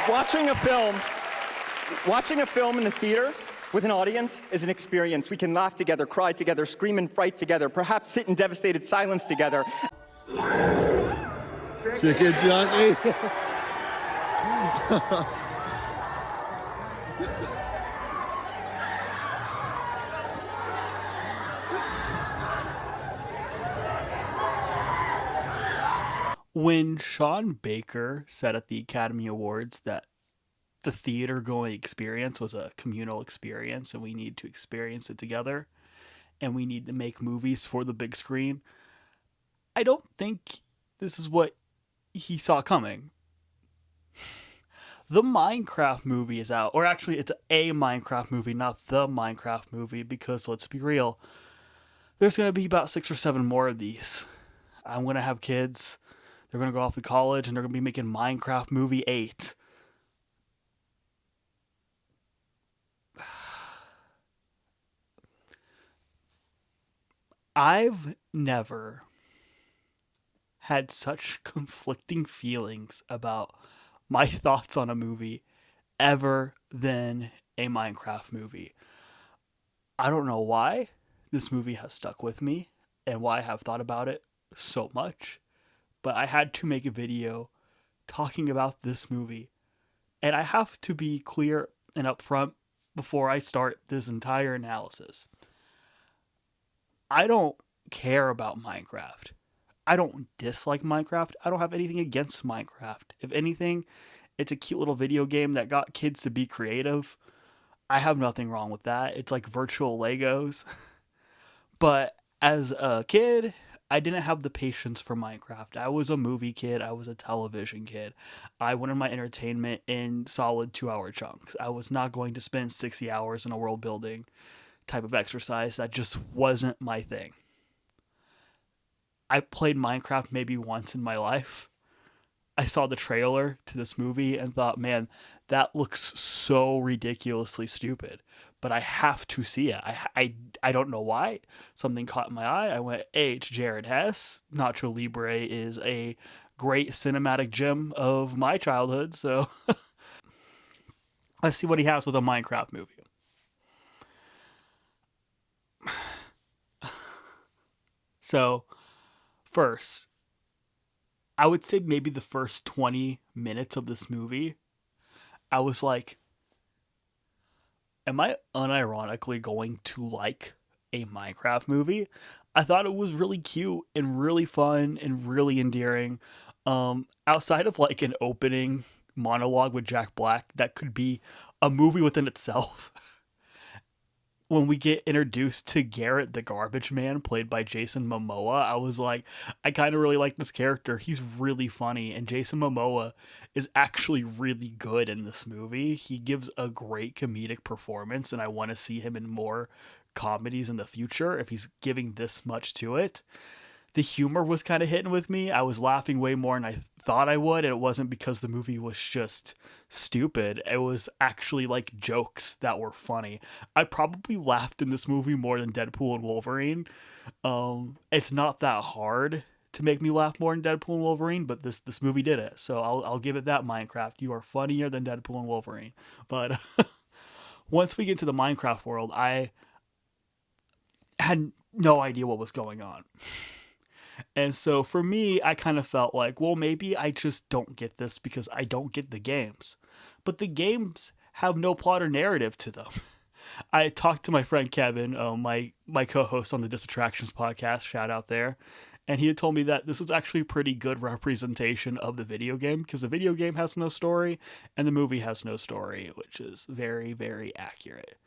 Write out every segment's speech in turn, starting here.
Watching a film in the theater with an audience is an experience. We can laugh together, cry together, scream in fright together, perhaps sit in devastated silence together. Chicken jockey. When Sean Baker said at the Academy Awards that the theater going experience was a communal experience and we need to experience it together and we need to make movies for the big screen, I don't think this is what he saw coming. The Minecraft movie is out, or actually it's a Minecraft movie, not the Minecraft movie, because let's be real, there's going to be about 6 or 7 more of these. I'm going to have kids. They're going to go off to college and they're going to be making Minecraft Movie 8. I've never had such conflicting feelings about my thoughts on a movie ever than a Minecraft movie. I don't know why this movie has stuck with me and why I have thought about it so much, but I had to make a video talking about this movie. And I have to be clear and upfront before I start this entire analysis. I don't care about Minecraft. I don't dislike Minecraft. I don't have anything against Minecraft. If anything, it's a cute little video game that got kids to be creative. I have nothing wrong with that. It's like virtual Legos. But as a kid, I didn't have the patience for Minecraft. I was a movie kid. I was a television kid. I wanted my entertainment in solid 2-hour chunks. I was not going to spend 60 hours in a world building type of exercise. That just wasn't my thing. I played Minecraft maybe once in my life. I saw the trailer to this movie and thought, man, that looks so ridiculously stupid. But I have to see it. I don't know why. Something caught my eye. I went, hey, it's Jared Hess. Nacho Libre is a great cinematic gem of my childhood. So let's see what he has with a Minecraft movie. So first, I would say maybe the first 20 minutes of this movie, I was like, am I unironically going to like a Minecraft movie? I thought it was really cute and really fun and really endearing. Outside of like an opening monologue with Jack Black, that could be a movie within itself. When we get introduced to Garrett the Garbage Man, played by Jason Momoa, I was like, I kind of really like this character. He's really funny, and Jason Momoa is actually really good in this movie. He gives a great comedic performance, and I want to see him in more comedies in the future if he's giving this much to it. The humor was kind of hitting with me. I was laughing way more than I thought I would, and it wasn't because the movie was just stupid. It was actually like jokes that were funny. I probably laughed in this movie more than Deadpool and Wolverine. It's not that hard to make me laugh more than Deadpool and Wolverine, but this movie did it. So I'll give it that, Minecraft. You are funnier than Deadpool and Wolverine. But once we get to the Minecraft world, I had no idea what was going on. And so for me, I kind of felt like, well, maybe I just don't get this because I don't get the games. But the games have no plot or narrative to them. I talked to my friend Kevin, my co-host on the Distractions podcast, shout out there, and he had told me that this is actually a pretty good representation of the video game because the video game has no story and the movie has no story, which is very, very accurate.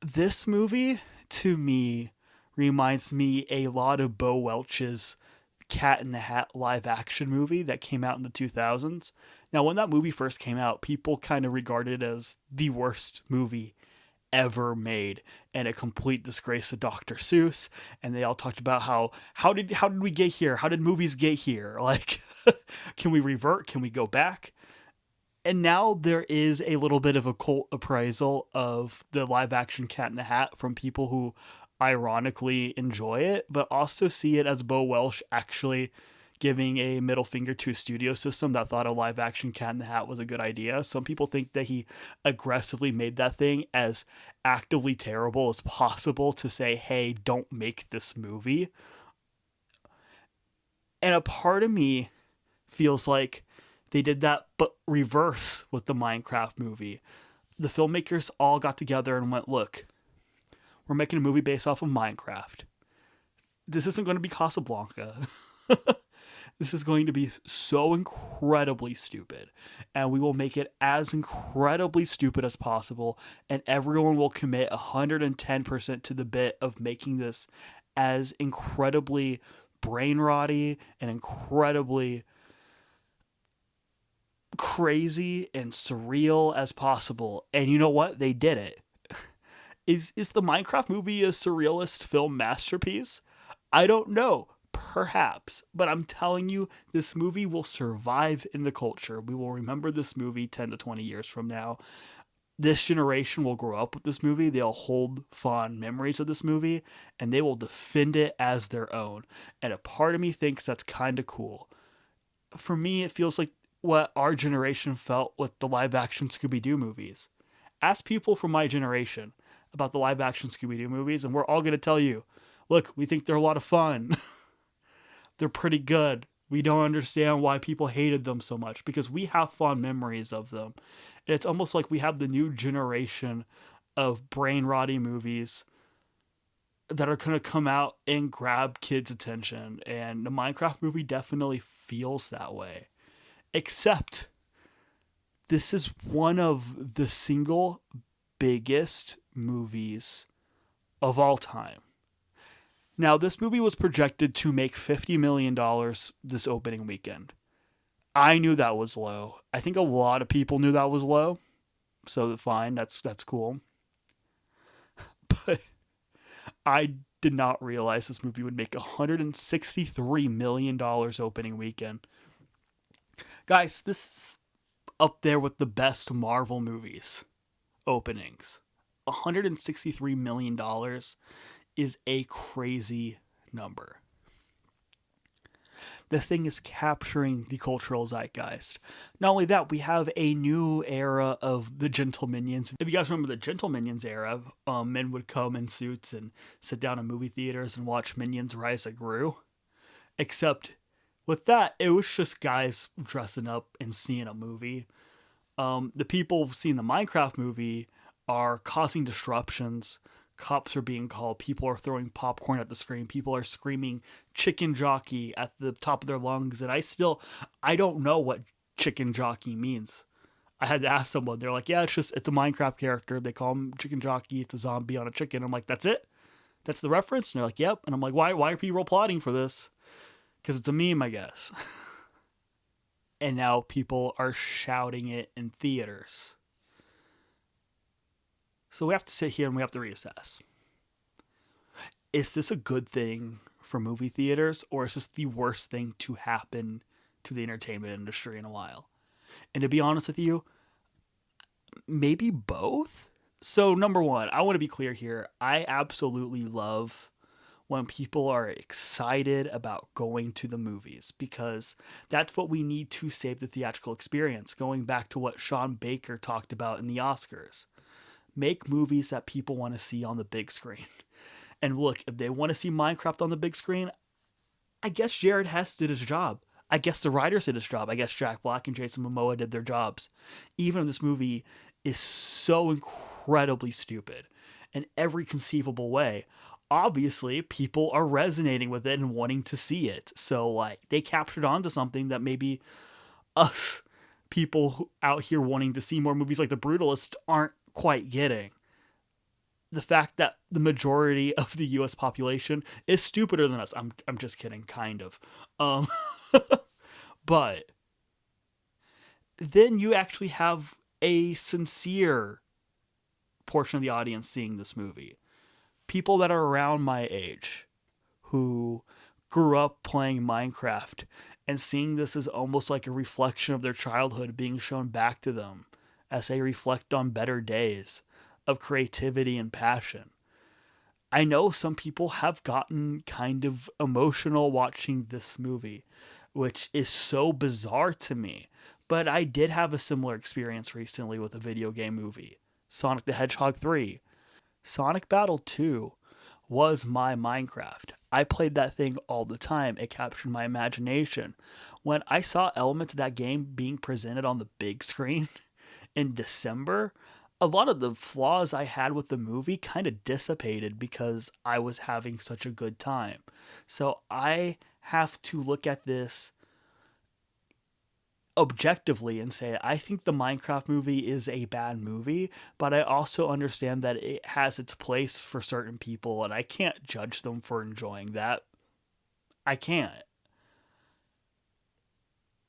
This movie, to me, reminds me a lot of Bo Welch's Cat in the Hat live action movie that came out in the 2000s. Now, when that movie first came out, people kind of regarded it as the worst movie ever made and a complete disgrace to Dr. Seuss. And they all talked about how did we get here? How did movies get here? Like, can we revert? Can we go back? And now there is a little bit of a cult appraisal of the live action Cat in the Hat from people who ironically enjoy it, but also see it as Bo Welch actually giving a middle finger to a studio system that thought a live action Cat in the Hat was a good idea. Some people think that he aggressively made that thing as actively terrible as possible to say, hey, don't make this movie. And a part of me feels like they did that, but reverse with the Minecraft movie. The filmmakers all got together and went, look, we're making a movie based off of Minecraft. This isn't going to be Casablanca. This is going to be so incredibly stupid. And we will make it as incredibly stupid as possible. And everyone will commit 110% to the bit of making this as incredibly brain rotty and incredibly crazy and surreal as possible. And you know what? They did it. Is the Minecraft movie a surrealist film masterpiece? I don't know. Perhaps. But I'm telling you, this movie will survive in the culture. We will remember this movie 10 to 20 years from now. This generation will grow up with this movie. They'll hold fond memories of this movie, and they will defend it as their own. And a part of me thinks that's kind of cool. For me, it feels like what our generation felt with the live-action Scooby-Doo movies. Ask people from my generation about the live-action Scooby-Doo movies, and we're all going to tell you, look, we think they're a lot of fun. They're pretty good. We don't understand why people hated them so much because we have fond memories of them. And it's almost like we have the new generation of brain rotty movies that are going to come out and grab kids' attention. And the Minecraft movie definitely feels that way. Except this is one of the single biggest movies of all time. Now, this movie was projected to make $50 million this opening weekend. I knew that was low. I think a lot of people knew that was low. So fine, that's cool. But I did not realize this movie would make $163 million opening weekend. Guys, this is up there with the best Marvel movies openings. $163 million is a crazy number. This thing is capturing the cultural zeitgeist. Not only that, we have a new era of the Gentle Minions. If you guys remember the Gentle Minions era, men would come in suits and sit down in movie theaters and watch Minions Rise of Gru. Except with that, it was just guys dressing up and seeing a movie. The people seeing the Minecraft movie are causing disruptions. Cops are being called. People are throwing popcorn at the screen. People are screaming chicken jockey at the top of their lungs. And I don't know what chicken jockey means. I had to ask someone. They're like, yeah, it's a Minecraft character. They call him chicken jockey. It's a zombie on a chicken. I'm like, that's it? That's the reference? And they're like, yep. And I'm like, why are people applauding for this? Because it's a meme, I guess. And now people are shouting it in theaters. So we have to sit here and we have to reassess. Is this a good thing for movie theaters, or is this the worst thing to happen to the entertainment industry in a while? And to be honest with you, maybe both. So number one, I want to be clear here. I absolutely love when people are excited about going to the movies, because that's what we need to save the theatrical experience. Going back to what Sean Baker talked about in the Oscars. Make movies that people want to see on the big screen. And look, if they want to see Minecraft on the big screen, I guess Jared Hess did his job. I guess the writers did his job. I guess Jack Black and Jason Momoa did their jobs. Even if this movie is so incredibly stupid in every conceivable way, obviously people are resonating with it and wanting to see it. So they captured onto something that maybe us people out here wanting to see more movies like The Brutalist aren't quite getting. The fact that the majority of the US population is stupider than us. I'm just kidding, kind of. But then you actually have a sincere portion of the audience seeing this movie. People that are around my age who grew up playing Minecraft and seeing this as almost like a reflection of their childhood being shown back to them as they reflect on better days of creativity and passion. I know some people have gotten kind of emotional watching this movie. which is so bizarre to me. But I did have a similar experience recently with a video game movie, Sonic the Hedgehog 3. Sonic Battle 2 was my Minecraft. I played that thing all the time. It captured my imagination. When I saw elements of that game being presented on the big screen in December, a lot of the flaws I had with the movie kind of dissipated because I was having such a good time. So I have to look at this objectively and say, I think the Minecraft movie is a bad movie, but I also understand that it has its place for certain people, and I can't judge them for enjoying that. I can't.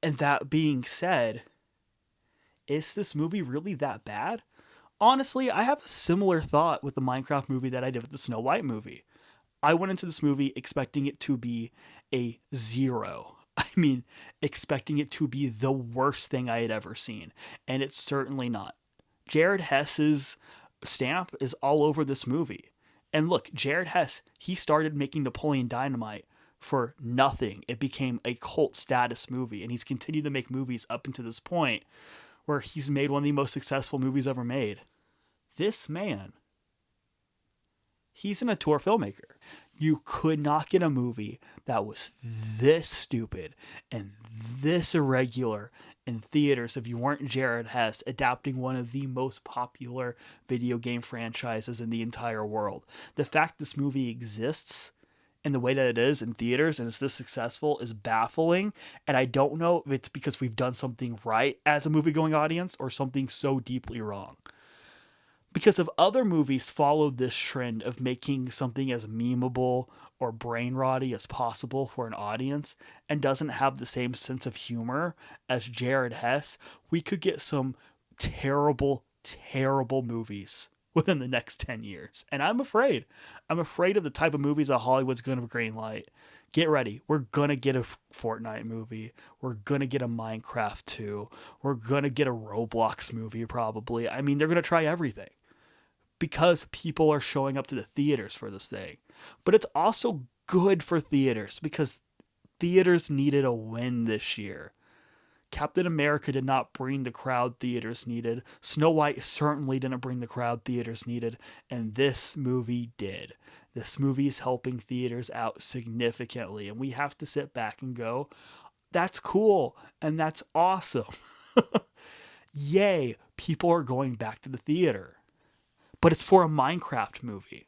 And that being said, is this movie really that bad? Honestly, I have a similar thought with the Minecraft movie that I did with the Snow White movie. I went into this movie expecting it to be a 0. I mean, expecting it to be the worst thing I had ever seen. And it's certainly not. Jared Hess's stamp is all over this movie. And look, Jared Hess, he started making Napoleon Dynamite for nothing. It became a cult status movie. And he's continued to make movies up until this point where he's made one of the most successful movies ever made. This man, he's an auteur filmmaker. You could not get a movie that was this stupid and this irregular in theaters if you weren't Jared Hess adapting one of the most popular video game franchises in the entire world. The fact this movie exists in the way that it is in theaters and is this successful is baffling. And I don't know if it's because we've done something right as a movie-going audience or something so deeply wrong. Because if other movies followed this trend of making something as memeable or brain-rotty as possible for an audience and doesn't have the same sense of humor as Jared Hess, we could get some terrible, terrible movies within the next 10 years. And I'm afraid. I'm afraid of the type of movies that Hollywood's going to greenlight. Get ready. We're going to get a Fortnite movie. We're going to get a Minecraft 2. We're going to get a Roblox movie probably. I mean, they're going to try everything because people are showing up to the theaters for this thing. But it's also good for theaters because theaters needed a win this year. Captain America did not bring the crowd theaters needed. Snow White certainly didn't bring the crowd theaters needed. And this movie did. This movie is helping theaters out significantly. And we have to sit back and go, that's cool. And that's awesome. Yay, people are going back to the theater. But it's for a Minecraft movie.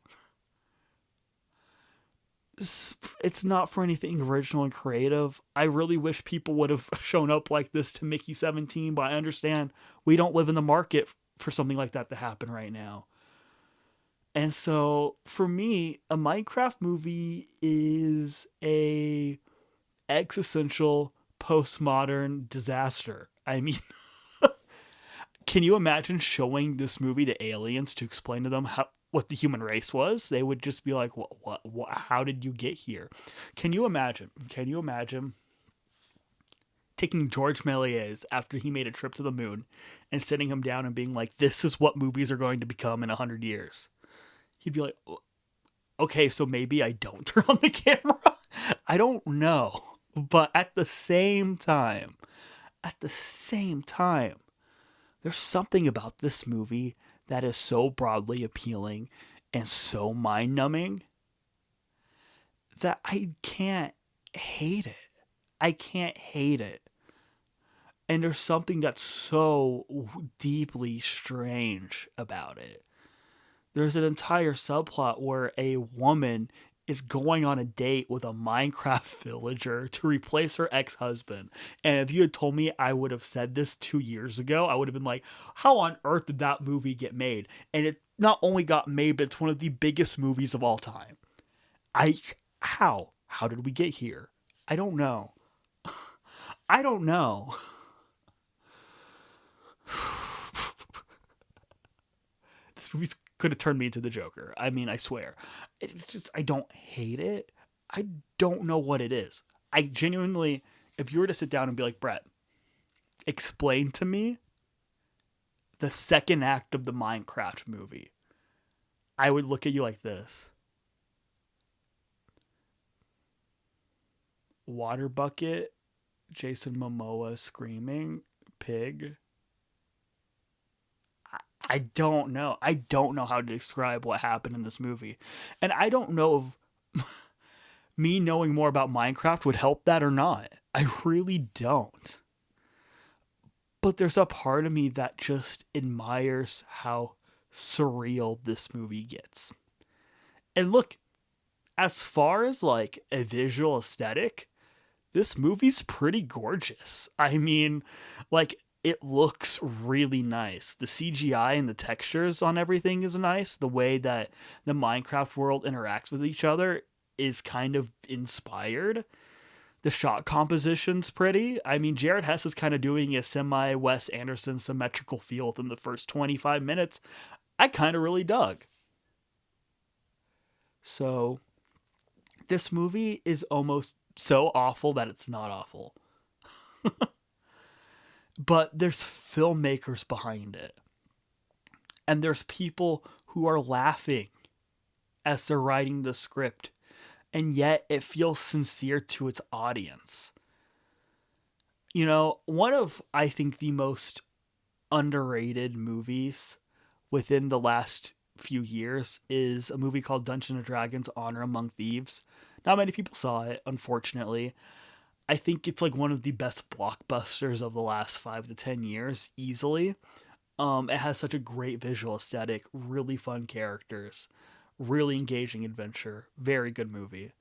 It's not for anything original and creative. I really wish people would have shown up like this to Mickey 17, but I understand we don't live in the market for something like that to happen right now. And so for me, a Minecraft movie is a existential postmodern disaster. I mean, can you imagine showing this movie to aliens to explain to them what the human race was? They would just be like, what, how did you get here? Can you imagine taking George Méliès after he made a trip to the moon and sitting him down and being like, this is what movies are going to become in 100 years? He'd be like, okay, so maybe I don't turn on the camera. I don't know. But at the same time, there's something about this movie that is so broadly appealing and so mind-numbing that I can't hate it. I can't hate it. And there's something that's so deeply strange about it. There's an entire subplot where a woman is going on a date with a Minecraft villager to replace her ex-husband. And if you had told me I would have said this 2 years ago, I would have been like, how on earth did that movie get made? And it not only got made, but it's one of the biggest movies of all time. How? How did we get here? I don't know. I don't know. This movie could have turned me into the Joker. I mean, I swear. It's just, I don't hate it. I don't know what it is. I genuinely, if you were to sit down and be like, Brett, explain to me the second act of the Minecraft movie, I would look at you like this. Water bucket Jason Momoa screaming pig. I don't know. I don't know how to describe what happened in this movie. And I don't know if me knowing more about Minecraft would help that or not. I really don't. But there's a part of me that just admires how surreal this movie gets. And look, as far as like a visual aesthetic, this movie's pretty gorgeous. I mean, like, it looks really nice. The CGI and the textures on everything is nice. The way that the Minecraft world interacts with each other is kind of inspired. The shot composition's pretty. I mean, Jared Hess is kind of doing a semi-Wes Anderson symmetrical feel within the first 25 minutes. I kind of really dug. So, this movie is almost so awful that it's not awful. But there's filmmakers behind it. And there's people who are laughing as they're writing the script. And yet it feels sincere to its audience. You know, one of, I think, the most underrated movies within the last few years is a movie called Dungeons & Dragons: Honor Among Thieves. Not many people saw it, unfortunately. I think it's like one of the best blockbusters of the last 5 to 10 years, easily. It has such a great visual aesthetic, really fun characters, really engaging adventure, very good movie.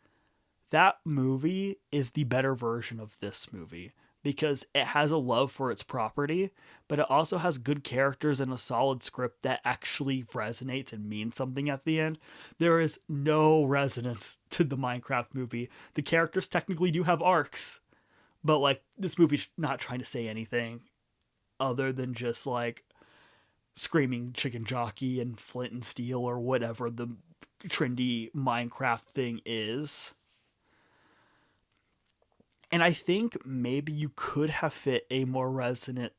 That movie is the better version of this movie because it has a love for its property, but it also has good characters and a solid script that actually resonates and means something at the end. There is no resonance to the Minecraft movie. The characters technically do have arcs, but like this movie's not trying to say anything other than just like screaming chicken jockey and flint and steel or whatever the trendy Minecraft thing is. And I think maybe you could have fit a more resonant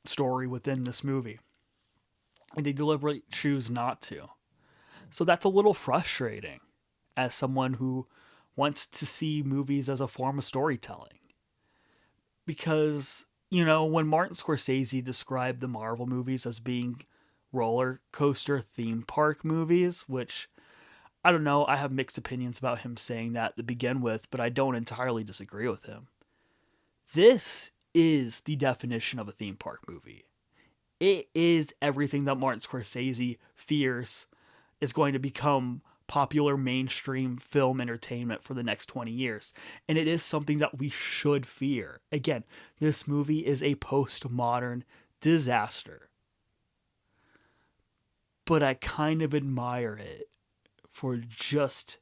story within this movie. And they deliberately choose not to. So that's a little frustrating as someone who wants to see movies as a form of storytelling. Because, you know, when Martin Scorsese described the Marvel movies as being roller coaster theme park movies, which I don't know, I have mixed opinions about him saying that to begin with, but I don't entirely disagree with him. This is the definition of a theme park movie. It is everything that Martin Scorsese fears is going to become popular mainstream film entertainment for the next 20 years. And it is something that we should fear. Again, this movie is a postmodern disaster. But I kind of admire it for just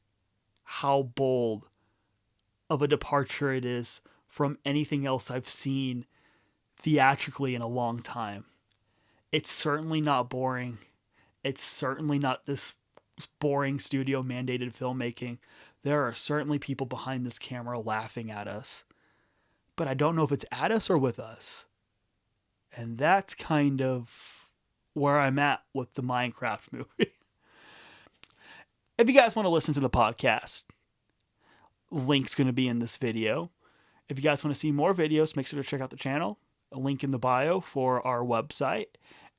how bold of a departure it is from anything else I've seen theatrically in a long time. It's certainly not boring. It's certainly not this boring studio mandated filmmaking. There are certainly people behind this camera laughing at us. But I don't know if it's at us or with us. And that's kind of where I'm at with the Minecraft movie. If you guys want to listen to the podcast, link's going to be in this video. If you guys want to see more videos, make sure to check out the channel. A link in the bio for our website.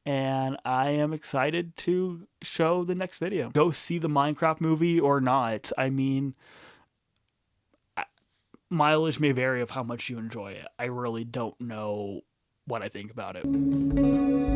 And I am excited to show the next video. Go see the Minecraft movie or not. I mean, mileage may vary of how much you enjoy it. I really don't know what I think about it.